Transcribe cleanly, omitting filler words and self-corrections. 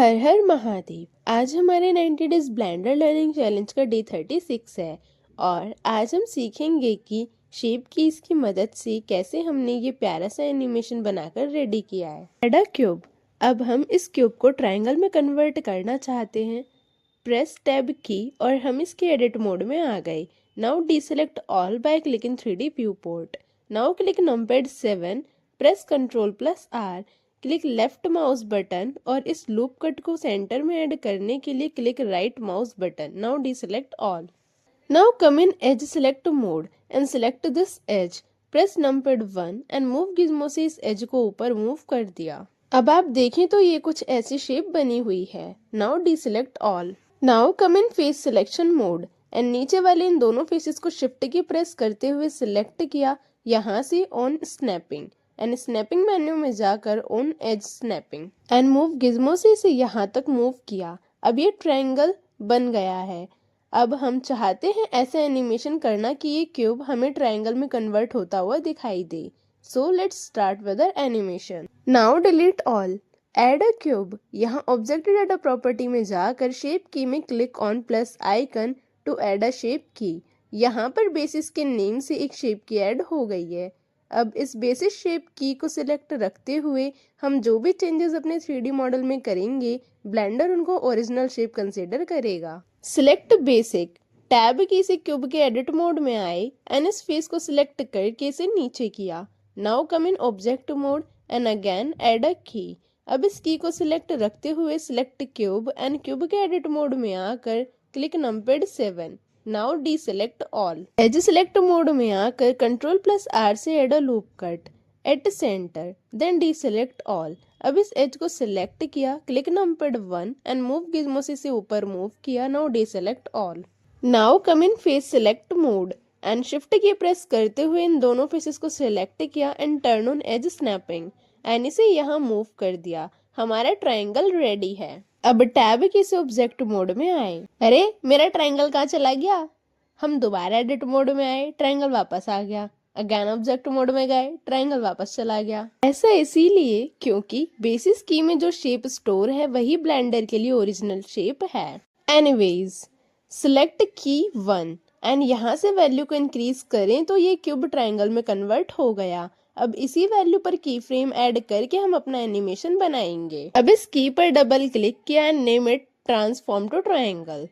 हर हर महादेव। आज हमारे 90 days blender learning challenge का डे 36 है और आज हम सीखेंगे कि शेप कीज की मदद से कैसे हमने ये प्यारा सा एनिमेशन बनाकर रेडी किया है। एडा क्यूब। अब हम इस क्यूब को ट्रायंगल में कन्वर्ट करना चाहते हैं। प्रेस टैब की और हम इसके एडिट मोड में आ गए। Now deselect all by clicking 3D viewport. Now click numpad 7, press Ctrl+R, click left mouse button और इस लूप कट को सेंटर में ऐड करने के लिए click right mouse button. Now deselect all. Now come in edge select mode and select this edge. Press numpad 1 and move gizmo से इस edge को ऊपर मूव कर दिया। अब आप देखें तो ये कुछ ऐसी शेप बनी हुई है। Now deselect all. Now come in face selection mode and नीचे वाले इन दोनों फेसेस को शिफ्ट की प्रेस करते हुए सिलेक्ट किया, यहाँ से on snapping and snapping menu में जाकर on edge snapping and move gizmo से इसे यहाँ तक मूव किया। अब ये ट्रायंगल बन गया है। अब हम चाहते हैं ऐसा एनिमेशन करना कि ये क्यूब हमें ट्रायंगल में कन्वर्ट होता हुआ दिखाई दे। So let's start with our animation. Now delete all. Add a cube. यहाँ ऑब्जेक्ट डाटा प्रॉपर्टी में जाकर शेप की में click on plus icon to add a shape key. यहाँ पर बेसिस के नेम से एक शेप की ऐड हो गई है। अब इस बेसिस शेप की को सिलेक्ट रखते हुए हम जो भी चेंजेस अपने 3D मॉडल में करेंगे, ब्लेंडर उनको ओरिजिनल शेप कंसीडर करेगा। Select basic. टैब की से क्यूब के एडिट मोड में आए एंड इस फेस को सिलेक्ट करके इसे नीचे किया। Now come in object mode and again add a key. अब इस की को सिलेक्ट रखते हुए सिलेक्ट क्यूब एंड क्यूब के एडिट मोड में आकर click numpad 7। Now deselect all. Edge select mode में आकर Ctrl+R से add a loop cut at centre, then deselect all. अब इस एज को सिलेक्ट किया, click numpad 1 and move gizmo से ऊपर मूव किया। Now deselect all. Now come in face select mode and shift key press करते हुए इन दोनों फेसेस को सिलेक्ट किया and turn on edge snapping and इसे यहाँ मूव कर दिया। हमारा ट्रायंगल रेडी है। अब टैब की से ऑब्जेक्ट मोड में आए। अरे मेरा ट्रायंगल कहाँ चला गया? हम दोबारा एडिट मोड में आए, ट्रायंगल वापस आ गया। अगेन ऑब्जेक्ट मोड में गए, ट्रायंगल वापस चला गया। ऐसा इसीलिए क्योंकि बेसिस की में जो शेप स्टोर है वही ब्लेंडर के लिए ओरिजिनल शेप है। एनीवेज, सिलेक्ट की 1 एंड यहाँ से वैल्यू को इंक्रीज करें तो ये क्यूब ट्रायंगल में कन्वर्ट हो गया। अब इसी वैल्यू पर की फ्रेम ऐड करके हम अपना एनिमेशन बनाएंगे। अब इस की पर डबल क्लिक किया and name it transform to triangle.